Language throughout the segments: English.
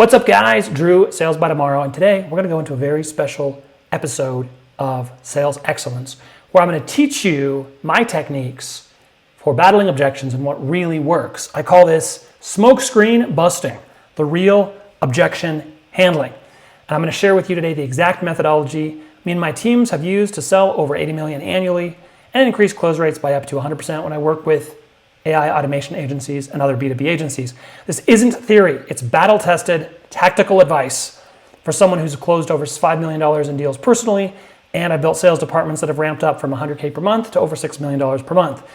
What's up guys, Drew, Sales by Tomorrow, and today we're going to go into a very special episode of Sales Excellence where I'm going to teach you my techniques for battling objections and what really works. I call this smokescreen busting, the real objection handling. And I'm going to share with you today the exact methodology me and my teams have used to sell over 80 million annually and increase close rates by up to 100% when I work with AI automation agencies and other B2B agencies. This isn't theory, it's battle-tested tactical advice for someone who's closed over $5 million in deals personally, and I've built sales departments that have ramped up from $100K per month to over $6 million per month.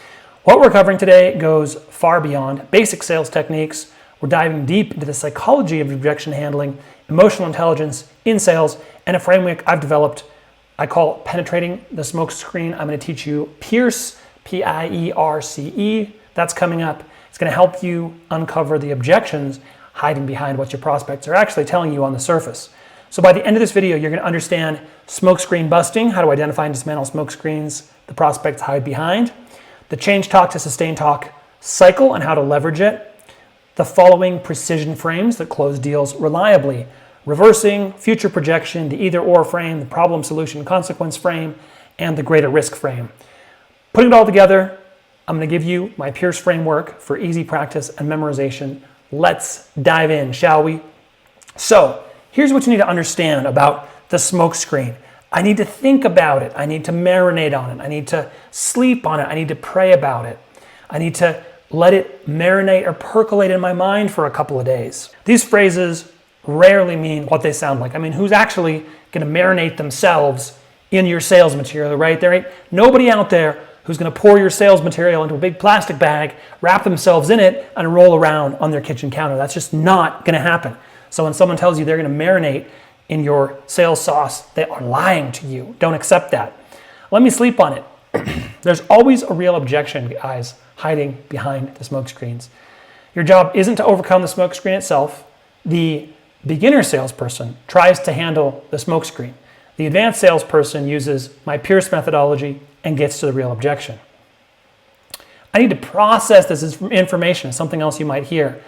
What we're covering today goes far beyond basic sales techniques. We're diving deep into the psychology of objection handling, emotional intelligence in sales, and a framework I've developed I call penetrating the smoke screen. I'm going to teach you Pierce, P-I-E-R-C-E. That's coming up. It's going to help you uncover the objections hiding behind what your prospects are actually telling you on the surface. So by the end of this video, you're going to understand smokescreen busting, how to identify and dismantle smoke screens the prospects hide behind, the change talk to sustain talk cycle and how to leverage it, the following precision frames that close deals reliably, reversing, future projection, the either or frame, the problem solution consequence frame, and the greater risk frame. Putting it all together, I'm going to give you my Pierce framework for easy practice and memorization. Let's dive in, shall we? So here's what you need to understand about the smoke screen. I need to think about it. I need to marinate on it. I need to sleep on it. I need to pray about it. I need to let it marinate or percolate in my mind for a couple of days. These phrases rarely mean what they sound like. I mean, who's actually going to marinate themselves in your sales material, right? There ain't nobody out there who's going to pour your sales material into a big plastic bag, wrap themselves in it, and roll around on their kitchen counter. That's just not going to happen. So when someone tells you they're going to marinate in your sales sauce, they are lying to you. Don't accept that. Let me sleep on it. There's always a real objection, guys, hiding behind the smoke screens. Your job isn't to overcome the smoke screen itself. The beginner salesperson tries to handle the smoke screen. The advanced salesperson uses my Pierce methodology and gets to the real objection. I need to process this information, something else you might hear.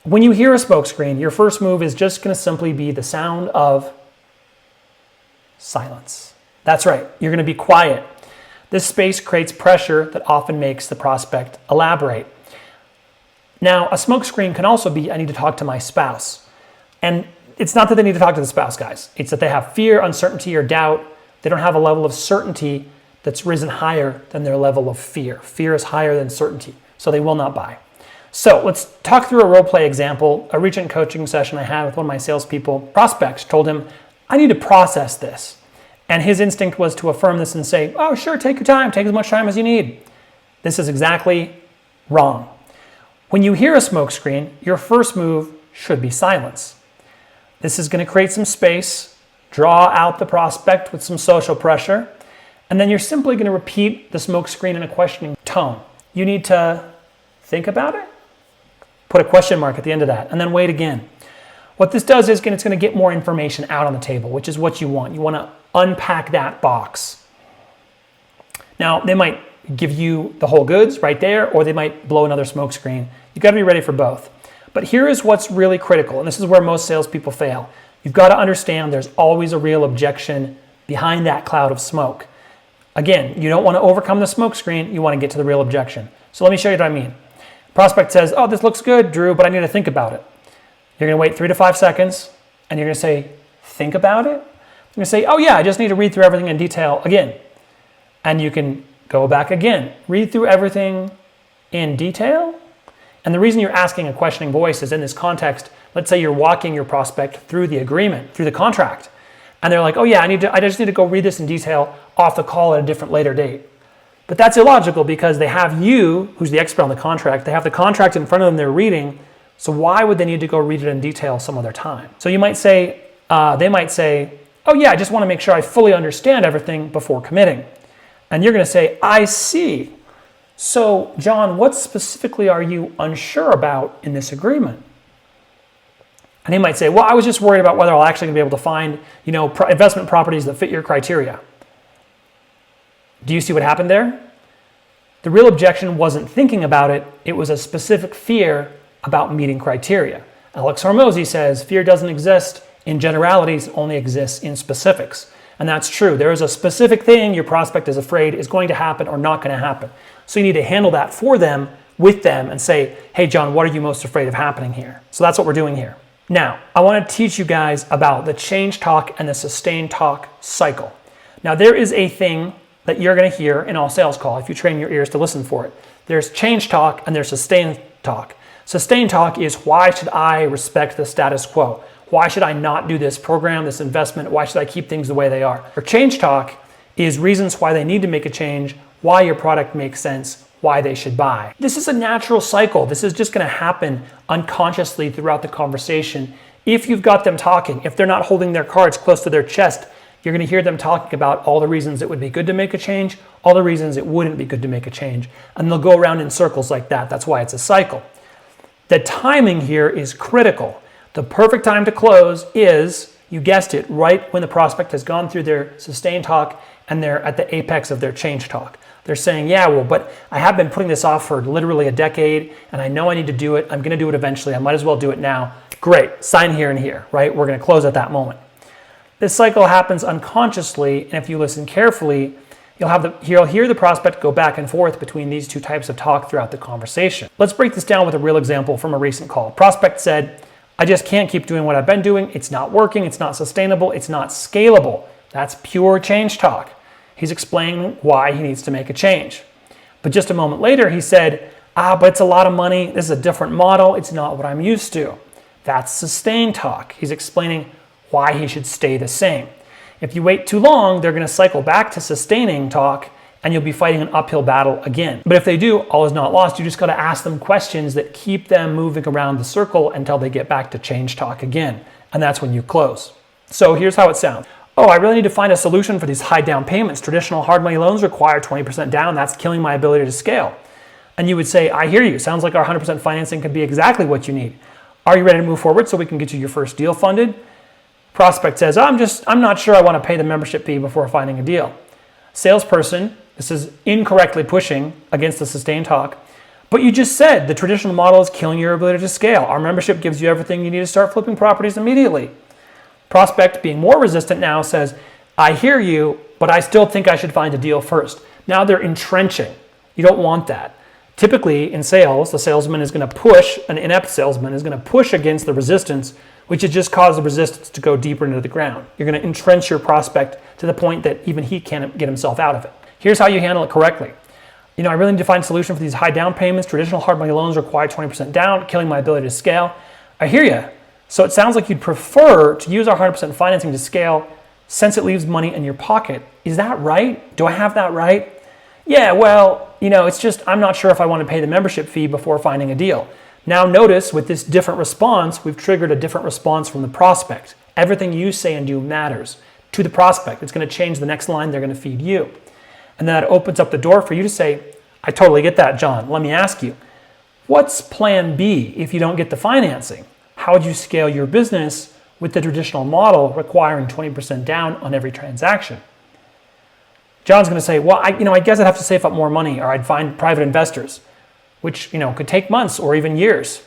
When you hear a smoke screen, your first move is just going to simply be the sound of silence. That's right, you're going to be quiet. This space creates pressure that often makes the prospect elaborate. Now, a smoke screen can also be, I need to talk to my spouse. And it's not that they need to talk to the spouse, guys. It's that they have fear, uncertainty, or doubt. They don't have a level of certainty that's risen higher than their level of fear. Fear is higher than certainty, so they will not buy. So let's talk through a role play example. A recent coaching session I had with one of my salespeople, prospects, told him, I need to process this. And his instinct was to affirm this and say, oh, sure, take your time, take as much time as you need. This is exactly wrong. When you hear a smoke screen, your first move should be silence. This is going to create some space, draw out the prospect with some social pressure, and then you're simply going to repeat the smoke screen in a questioning tone. You need to think about it, put a question mark at the end of that, and then wait again. What this does is it's going to get more information out on the table, which is what you want. You want to unpack that box. Now, they might give you the whole goods right there, or they might blow another smoke screen. You've got to be ready for both. But here is what's really critical, and this is where most salespeople fail. You've got to understand there's always a real objection behind that cloud of smoke. Again, you don't want to overcome the smoke screen, you want to get to the real objection. So let me show you what I mean. Prospect says, oh, this looks good, Drew, but I need to think about it. You're going to wait 3 to 5 seconds, and you're going to say, think about it? You're going to say, oh yeah, I just need to read through everything in detail again. And you can go back again, read through everything in detail. And the reason you're asking a questioning voice is in this context. Let's say you're walking your prospect through the agreement, through the contract. And they're like, oh yeah, I just need to go read this in detail off the call at a different later date. But that's illogical because they have you, who's the expert on the contract, they have the contract in front of them they're reading. So why would they need to go read it in detail some other time? So you might say, they might say, oh yeah, I just want to make sure I fully understand everything before committing. And you're going to say, I see. So, John, what specifically are you unsure about in this agreement? And he might say, well, I was just worried about whether I'll actually be able to find, investment properties that fit your criteria. Do you see what happened there? The real objection wasn't thinking about it. It was a specific fear about meeting criteria. Alex Hormozy says, fear doesn't exist in generalities, it only exists in specifics. And that's true. There is a specific thing your prospect is afraid is going to happen or not going to happen. So you need to handle that for them, with them, and say, hey, John, what are you most afraid of happening here? So that's what we're doing here. Now, I want to teach you guys about the change talk and the sustain talk cycle. Now, there is a thing that you're going to hear in all sales call if you train your ears to listen for it. There's change talk and there's sustain talk. Sustain talk is, why should I respect the status quo? Why should I not do this program, this investment? Why should I keep things the way they are? Or change talk is reasons why they need to make a change, why your product makes sense, why they should buy. This is a natural cycle. This is just going to happen unconsciously throughout the conversation. If you've got them talking, if they're not holding their cards close to their chest, you're going to hear them talking about all the reasons it would be good to make a change, all the reasons it wouldn't be good to make a change. And they'll go around in circles like that. That's why it's a cycle. The timing here is critical. The perfect time to close is, you guessed it, right when the prospect has gone through their sustain talk and they're at the apex of their change talk. They're saying, yeah, well, but I have been putting this off for literally a decade and I know I need to do it. I'm going to do it eventually. I might as well do it now. Great, sign here and here, right? We're going to close at that moment. This cycle happens unconsciously, and if you listen carefully, you'll hear the prospect go back and forth between these two types of talk throughout the conversation. Let's break this down with a real example from a recent call. Prospect said, I just can't keep doing what I've been doing. It's not working. It's not sustainable. It's not scalable. That's pure change talk. He's explaining why he needs to make a change. But just a moment later, he said, but it's a lot of money. This is a different model. It's not what I'm used to. That's sustain talk. He's explaining why he should stay the same. If you wait too long, they're going to cycle back to sustaining talk and you'll be fighting an uphill battle again. But if they do, all is not lost. You just got to ask them questions that keep them moving around the circle until they get back to change talk again. And that's when you close. So here's how it sounds. I really need to find a solution for these high down payments. Traditional hard money loans require 20% down. That's killing my ability to scale. And you would say, I hear you. Sounds like our 100% financing could be exactly what you need. Are you ready to move forward so we can get you your first deal funded? Prospect says, I'm not sure I want to pay the membership fee before finding a deal. Salesperson, this is incorrectly pushing against the sustain talk, but you just said the traditional model is killing your ability to scale. Our membership gives you everything you need to start flipping properties immediately. Prospect, being more resistant now, says, I hear you, but I still think I should find a deal first. Now they're entrenching. You don't want that. Typically in sales, the salesman is going to push, an inept salesman is going to push against the resistance, which has just caused the resistance to go deeper into the ground. You're going to entrench your prospect to the point that even he can't get himself out of it. Here's how you handle it correctly. I really need to find a solution for these high down payments. Traditional hard money loans require 20% down, killing my ability to scale. I hear you. So it sounds like you'd prefer to use our 100% financing to scale since it leaves money in your pocket. Is that right? Do I have that right? Yeah, well, it's just I'm not sure if I want to pay the membership fee before finding a deal. Now notice with this different response, we've triggered a different response from the prospect. Everything you say and do matters to the prospect. It's going to change the next line they're going to feed you. And that opens up the door for you to say, I totally get that, John. Let me ask you, what's plan B if you don't get the financing? How would you scale your business with the traditional model requiring 20% down on every transaction? John's going to say, well, I guess I'd have to save up more money or I'd find private investors, which could take months or even years.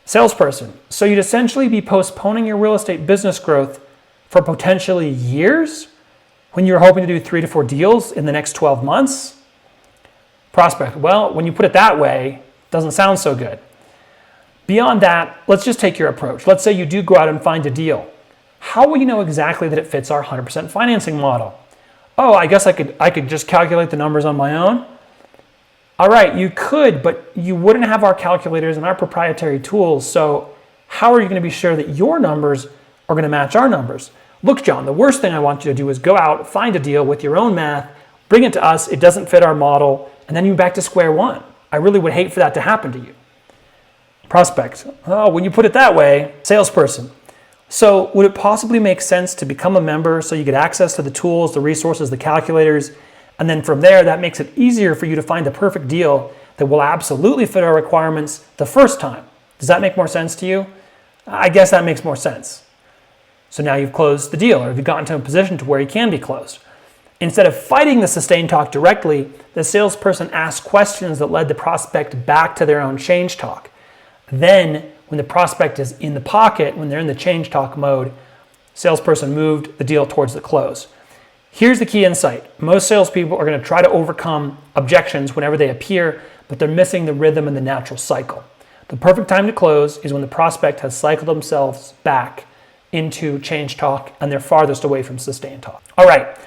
Salesperson, so you'd essentially be postponing your real estate business growth for potentially years when you're hoping to do 3 to 4 deals in the next 12 months? Prospect, well, when you put it that way, it doesn't sound so good. Beyond that, let's just take your approach. Let's say you do go out and find a deal. How will you know exactly that it fits our 100% financing model? I guess I could just calculate the numbers on my own. All right, you could, but you wouldn't have our calculators and our proprietary tools. So how are you going to be sure that your numbers are going to match our numbers? Look, John, the worst thing I want you to do is go out, find a deal with your own math, bring it to us, it doesn't fit our model, and then you're back to square one. I really would hate for that to happen to you. Prospect, when you put it that way, salesperson. So would it possibly make sense to become a member so you get access to the tools, the resources, the calculators, and then from there, that makes it easier for you to find the perfect deal that will absolutely fit our requirements the first time. Does that make more sense to you? I guess that makes more sense. So now you've closed the deal, or you've gotten to a position to where you can be closed. Instead of fighting the sustain talk directly, the salesperson asked questions that led the prospect back to their own change talk. Then, when the prospect is in the pocket, when they're in the change talk mode, salesperson moved the deal towards the close. Here's the key insight. Most salespeople are going to try to overcome objections whenever they appear, but they're missing the rhythm and the natural cycle. The perfect time to close is when the prospect has cycled themselves back into change talk and they're farthest away from sustained talk. All right,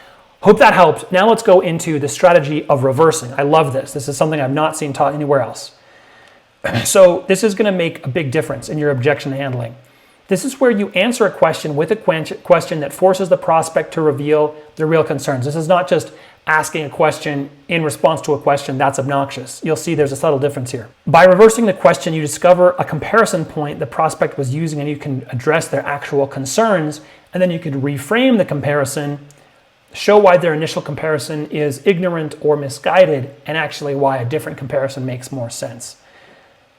hope that helped. Now let's go into the strategy of reversing. I love this. This is something I've not seen taught anywhere else. So this is going to make a big difference in your objection handling. This is where you answer a question with a question that forces the prospect to reveal their real concerns. This is not just asking a question in response to a question that's obnoxious. You'll see there's a subtle difference here. By reversing the question, you discover a comparison point the prospect was using and you can address their actual concerns, and then you can reframe the comparison, show why their initial comparison is ignorant or misguided, and actually why a different comparison makes more sense.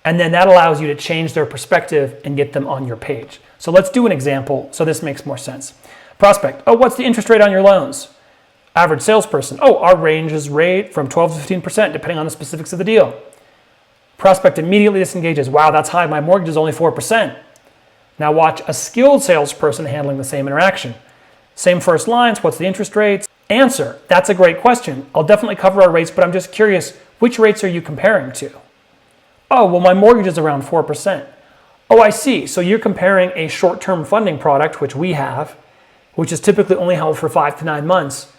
And then that allows you to change their perspective and get them on your page. So let's do an example so this makes more sense. Prospect, oh, what's the interest rate on your loans? Average salesperson, oh, our range is rate from 12 to 15% depending on the specifics of the deal. Prospect immediately disengages, wow, that's high, my mortgage is only 4%. Now watch a skilled salesperson handling the same interaction. Same first lines, what's the interest rates? Answer, that's a great question. I'll definitely cover our rates, but I'm just curious, which rates are you comparing to? Oh, well, my mortgage is around 4%. Oh, I see. So you're comparing a short-term funding product, which we have, which is typically only held for 5 to 9 months,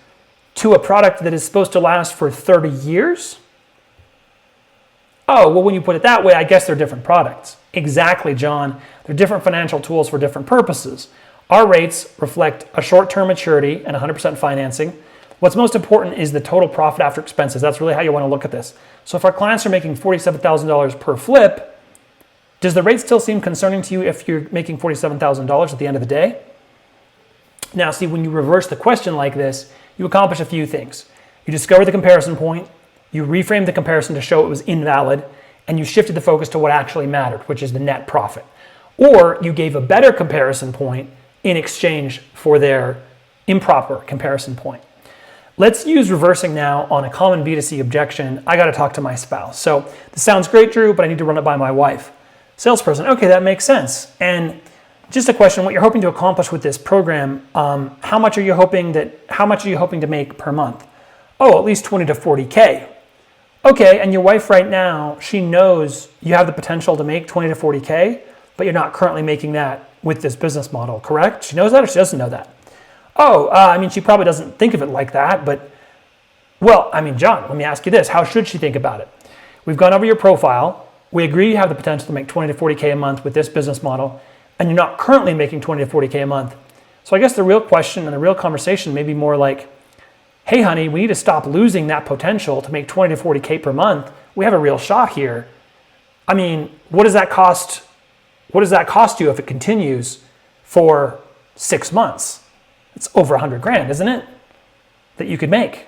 to a product that is supposed to last for 30 years? Oh, well, when you put it that way, I guess they're different products. Exactly, John. They're different financial tools for different purposes. Our rates reflect a short-term maturity and 100% financing. What's most important is the total profit after expenses. That's really how you want to look at this. So if our clients are making $47,000 per flip, does the rate still seem concerning to you if you're making $47,000 at the end of the day? Now, see, when you reverse the question like this, you accomplish a few things. You discover the comparison point, you reframe the comparison to show it was invalid, and you shifted the focus to what actually mattered, which is the net profit. Or you gave a better comparison point in exchange for their improper comparison point. Let's use reversing now on a common B2C objection. I got to talk to my spouse. So this sounds great, Drew, but I need to run it by my wife. Salesperson, okay, that makes sense. And just a question, what you're hoping to accomplish with this program, how much are you hoping to make per month? Oh, at least 20 to 40K. Okay, and your wife right now, she knows you have the potential to make 20 to 40K, but you're not currently making that with this business model, correct? She knows that or she doesn't know that? Oh, I mean, she probably doesn't think of it like that, but, well, I mean, John, let me ask you this. How should she think about it? We've gone over your profile. We agree you have the potential to make 20 to 40K a month with this business model, and you're not currently making 20 to 40K a month. So I guess the real question and the real conversation may be more like, hey, honey, we need to stop losing that potential to make 20 to 40K per month. We have a real shot here. I mean, what does that cost? What does that cost you if it continues for 6 months? It's over 100 grand, isn't it? That you could make.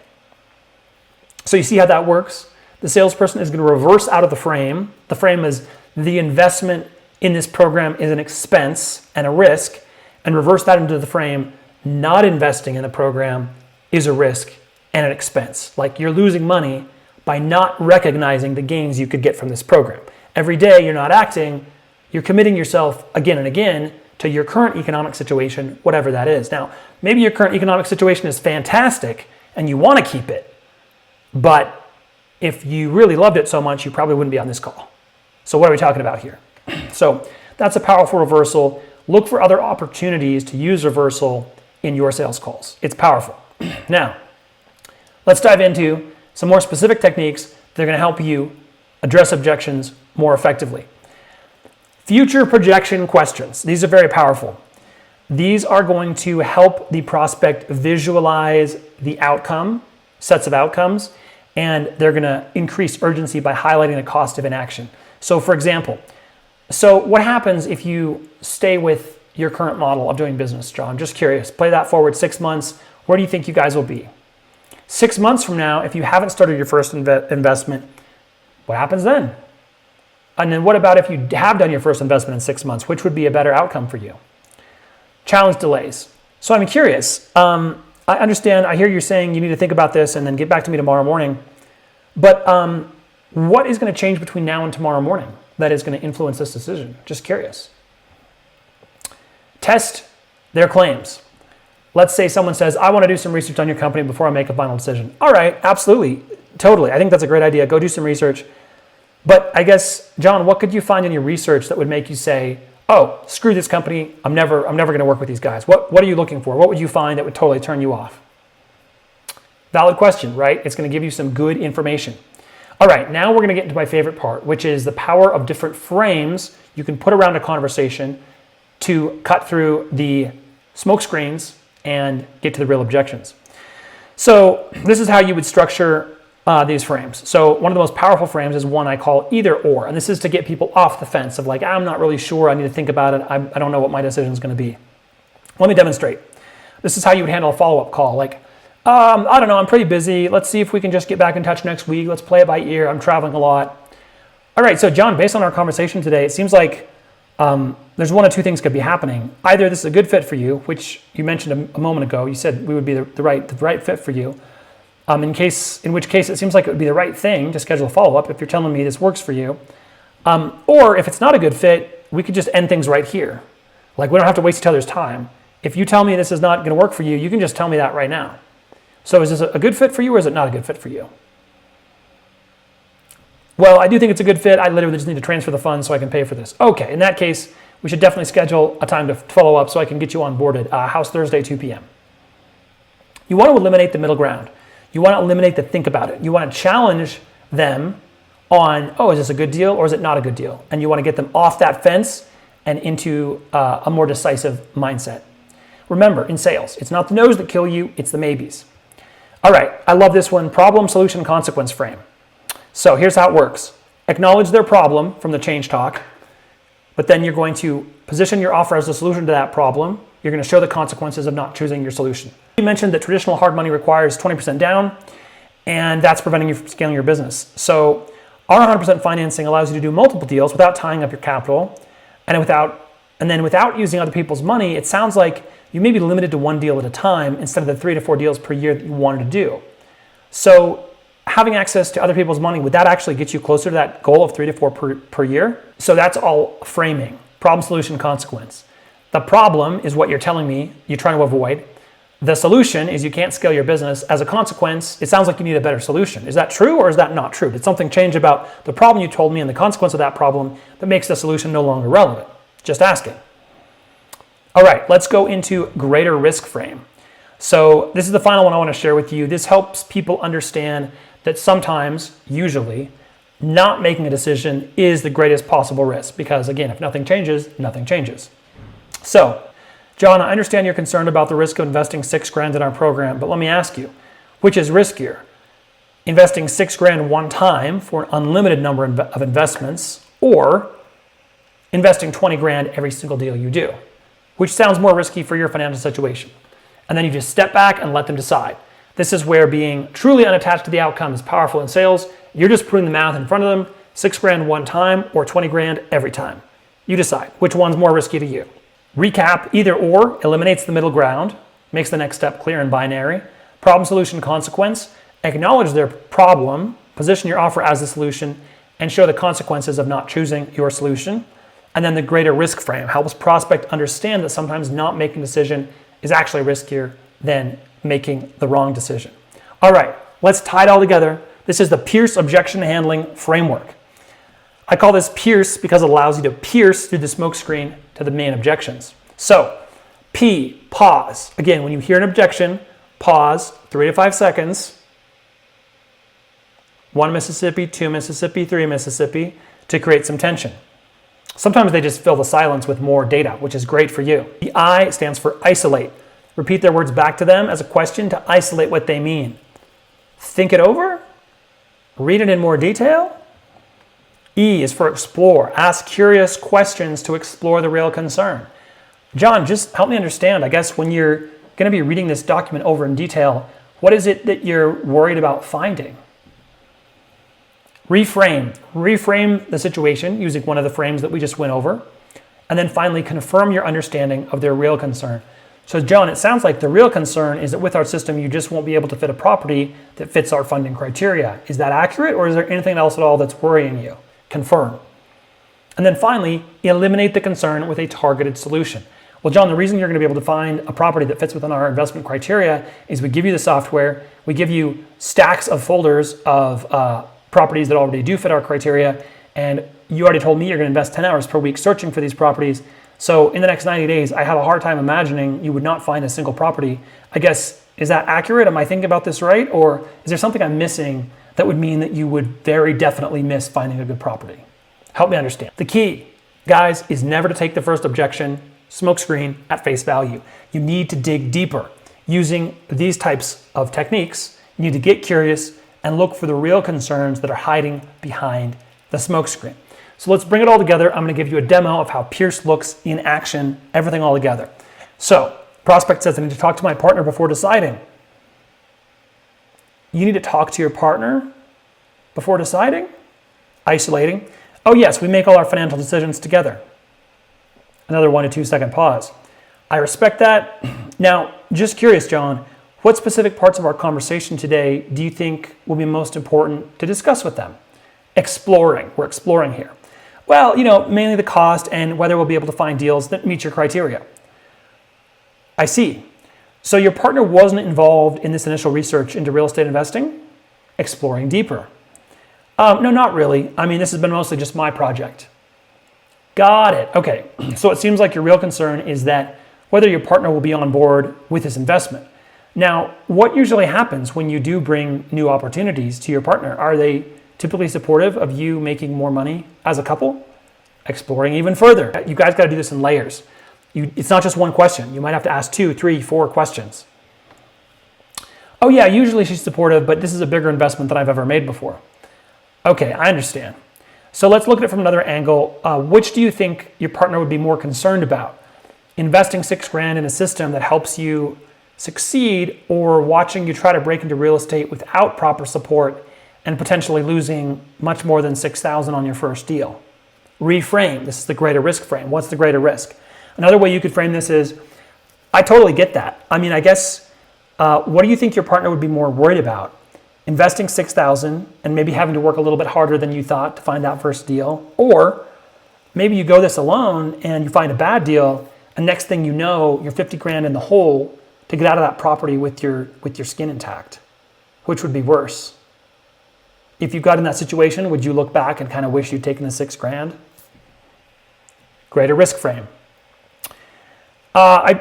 So you see how that works? The salesperson is going to reverse out of the frame. The frame is the investment in this program is an expense and a risk, and reverse that into the frame. Not investing in the program is a risk and an expense. Like you're losing money by not recognizing the gains you could get from this program. Every day you're not acting, you're committing yourself again and again to your current economic situation, whatever that is. Now, maybe your current economic situation is fantastic and you want to keep it, but if you really loved it so much, you probably wouldn't be on this call. So what are we talking about here? So that's a powerful reversal. Look for other opportunities to use reversal in your sales calls. It's powerful. Now, let's dive into some more specific techniques that are going to help you address objections more effectively. Future projection questions. These are very powerful. These are going to help the prospect visualize the outcome, sets of outcomes, and they're going to increase urgency by highlighting the cost of inaction. So for example, so what happens if you stay with your current model of doing business, John? I'm just curious. Play that forward 6 months. Where do you think you guys will be? 6 months from now, if you haven't started your first investment, what happens then? And then what about if you have done your first investment in 6 months? Which would be a better outcome for you? Challenge delays. So I'm curious. I understand. I hear you saying you need to think about this and then get back to me tomorrow morning. But what is going to change between now and tomorrow morning? that is going to influence this decision? Just curious. Test their claims. Let's say someone says, I want to do some research on your company before I make a final decision. All right, absolutely, totally. I think that's a great idea. Go do some research. But I guess, John, what could you find in your research that would make you say, oh, screw this company. I'm never going to work with these guys. What are you looking for? What would you find that would totally turn you off? Valid question, right? It's going to give you some good information. All right, now we're going to get into my favorite part, which is the power of different frames you can put around a conversation to cut through the smoke screens and get to the real objections. So this is how you would structure these frames. So one of the most powerful frames is one I call either or, and this is to get people off the fence of like, I'm not really sure, I need to think about it, I don't know what my decision is going to be. Let me demonstrate. This is how you would handle a follow-up call. Like, I don't know, I'm pretty busy, let's see if we can just get back in touch next week, let's play it by ear, I'm traveling a lot. All right, so John, based on our conversation today, it seems like there's one of two things could be happening. Either this is a good fit for you, which you mentioned a moment ago, you said we would be the right fit for you. In which case it seems like it would be the right thing to schedule a follow-up if you're telling me this works for you. Or if it's not a good fit, we could just end things right here. Like, we don't have to waste each other's time. If you tell me this is not going to work for you, you can just tell me that right now. So is this a good fit for you or is it not a good fit for you? Well, I do think it's a good fit. I literally just need to transfer the funds so I can pay for this. Okay, in that case, we should definitely schedule a time to follow up so I can get you onboarded. House Thursday, 2 p.m. You want to eliminate the middle ground. You want to eliminate the think about it. You want to challenge them on, oh, is this a good deal or is it not a good deal? And you want to get them off that fence and into a more decisive mindset. Remember, in sales, it's not the no's that kill you, it's the maybes. All right, I love this one, problem, solution, consequence frame. So here's how it works. Acknowledge their problem from the change talk, but then you're going to position your offer as a solution to that problem. You're going to show the consequences of not choosing your solution. You mentioned that traditional hard money requires 20% down, and that's preventing you from scaling your business. So our 100% financing allows you to do multiple deals without tying up your capital, and without using other people's money. It sounds like you may be limited to one deal at a time instead of the 3 to 4 deals per year that you wanted to do. So having access to other people's money, would that actually get you closer to that goal of 3 to 4 per year? So that's all framing, problem, solution, consequence. The problem is what you're telling me you're trying to avoid. The solution is you can't scale your business. As a consequence, it sounds like you need a better solution. Is that true or is that not true? Did something change about the problem you told me and the consequence of that problem that makes the solution no longer relevant? Just asking. All right, let's go into greater risk frame. So this is the final one I want to share with you. This helps people understand that sometimes, usually, not making a decision is the greatest possible risk because, again, if nothing changes, nothing changes. So, John, I understand you're concerned about the risk of investing $6,000 in our program, but let me ask you, which is riskier? Investing $6,000 one time for an unlimited number of investments, or investing $20,000 every single deal you do? Which sounds more risky for your financial situation? And then you just step back and let them decide. This is where being truly unattached to the outcome is powerful in sales. You're just putting the math in front of them, $6,000 one time or $20,000 every time. You decide which one's more risky to you. Recap, either or eliminates the middle ground, makes the next step clear and binary. Problem, solution, consequence, acknowledge their problem, position your offer as the solution, and show the consequences of not choosing your solution. And then the greater risk frame helps prospect understand that sometimes not making a decision is actually riskier than making the wrong decision. All right, let's tie it all together. This is the Pierce objection handling framework. I call this Pierce because it allows you to pierce through the smoke screen to the main objections. So, P, pause. Again, when you hear an objection, pause 3 to 5 seconds. 1 Mississippi, 2 Mississippi, 3 Mississippi to create some tension. Sometimes they just fill the silence with more data, which is great for you. The I stands for isolate. Repeat their words back to them as a question to isolate what they mean. Think it over. Read it in more detail. E is for explore. Ask curious questions to explore the real concern. John, just help me understand, I guess, when you're going to be reading this document over in detail, what is it that you're worried about finding? Reframe the situation using one of the frames that we just went over. And then finally, confirm your understanding of their real concern. So John, it sounds like the real concern is that with our system, you just won't be able to fit a property that fits our funding criteria. Is that accurate, or is there anything else at all that's worrying you? Confirm. And then finally, eliminate the concern with a targeted solution. Well, John, the reason you're going to be able to find a property that fits within our investment criteria is we give you the software, we give you stacks of folders of properties that already do fit our criteria, and you already told me you're going to invest 10 hours per week searching for these properties. So in the next 90 days, I have a hard time imagining you would not find a single property. I guess, is that accurate? Am I thinking about this right? Or is there something I'm missing that would mean that you would very definitely miss finding a good property? Help me understand. The key, guys, is never to take the first objection, smokescreen, at face value. You need to dig deeper. Using these types of techniques, you need to get curious and look for the real concerns that are hiding behind the smokescreen. So let's bring it all together. I'm going to give you a demo of how Pierce looks in action, everything all together. So, prospect says, I need to talk to my partner before deciding. You need to talk to your partner before deciding? Isolating. Oh yes, we make all our financial decisions together. Another 1 to 2 second pause. I respect that. Now, just curious, John, what specific parts of our conversation today do you think will be most important to discuss with them? Exploring. We're exploring here. Well, mainly the cost and whether we'll be able to find deals that meet your criteria. I see. So your partner wasn't involved in this initial research into real estate investing? Exploring deeper. No, not really. This has been mostly just my project. Got it. Okay. So it seems like your real concern is that whether your partner will be on board with this investment. Now, what usually happens when you do bring new opportunities to your partner? Are they typically supportive of you making more money as a couple? Exploring even further. You guys got to do this in layers. It's not just one question. You might have to ask 2, 3, 4 questions. Oh yeah, usually she's supportive, but this is a bigger investment than I've ever made before. Okay, I understand. So let's look at it from another angle. Which do you think your partner would be more concerned about? Investing $6,000 in a system that helps you succeed, or watching you try to break into real estate without proper support and potentially losing much more than $6,000 on your first deal? Reframe. This is the greater risk frame. What's the greater risk? Another way you could frame this is, I totally get that. I guess, what do you think your partner would be more worried about? Investing $6,000 and maybe having to work a little bit harder than you thought to find that first deal, or maybe you go this alone and you find a bad deal, and next thing you know, you're $50,000 in the hole to get out of that property with your skin intact. Which would be worse? If you got in that situation, would you look back and kind of wish you'd taken the $6,000? Greater risk frame.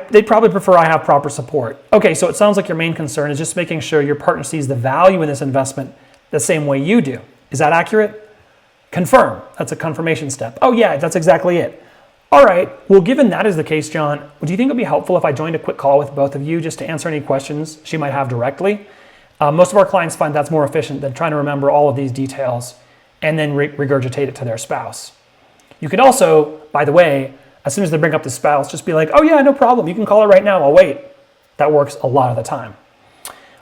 They'd probably prefer I have proper support. Okay, so it sounds like your main concern is just making sure your partner sees the value in this investment the same way you do. Is that accurate? Confirm. That's a confirmation step. Oh yeah, that's exactly it. All right, well, given that is the case, John, do you think it would be helpful if I joined a quick call with both of you just to answer any questions she might have directly? Most of our clients find that's more efficient than trying to remember all of these details and then regurgitate it to their spouse. You could also, by the way, as soon as they bring up the spouse, just be like, oh yeah, no problem. You can call her right now. I'll wait. That works a lot of the time.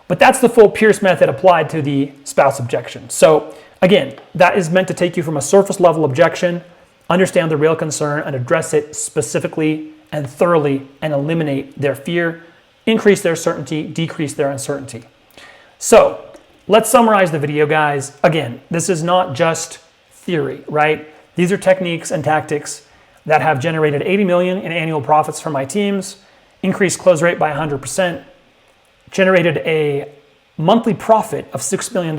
But that's the full Pierce method applied to the spouse objection. So again, that is meant to take you from a surface level objection, understand the real concern, and address it specifically and thoroughly and eliminate their fear, increase their certainty, decrease their uncertainty. So let's summarize the video, guys. Again, this is not just theory, right? These are techniques and tactics that have generated $80 million in annual profits for my teams, increased close rate by 100%, generated a monthly profit of $6 million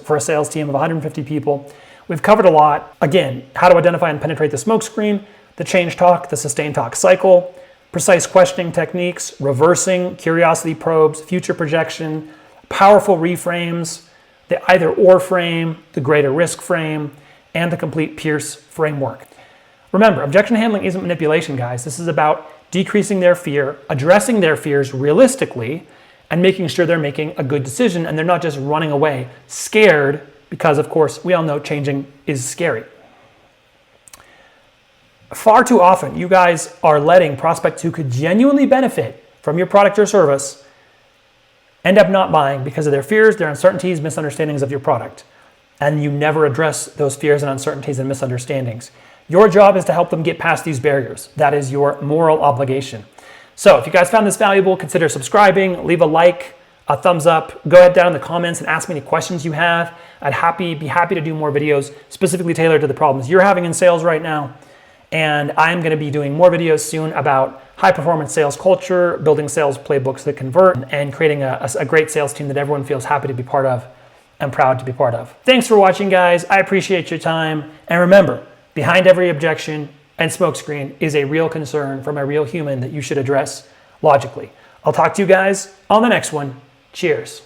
for a sales team of 150 people. We've covered a lot. Again, how to identify and penetrate the smoke screen, the change talk, the sustain talk cycle, precise questioning techniques, reversing, curiosity probes, future projection, powerful reframes, the either or frame, the greater risk frame, and the complete Pierce framework. Remember, objection handling isn't manipulation, guys. This is about decreasing their fear, addressing their fears realistically, and making sure they're making a good decision and they're not just running away, scared, because of course, we all know changing is scary. Far too often, you guys are letting prospects who could genuinely benefit from your product or service end up not buying because of their fears, their uncertainties, misunderstandings of your product. And you never address those fears and uncertainties and misunderstandings. Your job is to help them get past these barriers. That is your moral obligation. So if you guys found this valuable, consider subscribing, leave a like, a thumbs up. Go ahead down in the comments and ask me any questions you have. I'd be happy to do more videos specifically tailored to the problems you're having in sales right now. And I'm going to be doing more videos soon about high performance sales culture, building sales playbooks that convert, and creating a great sales team that everyone feels happy to be part of and proud to be part of. Thanks for watching, guys. I appreciate your time. And remember, behind every objection and smokescreen is a real concern from a real human that you should address logically. I'll talk to you guys on the next one. Cheers.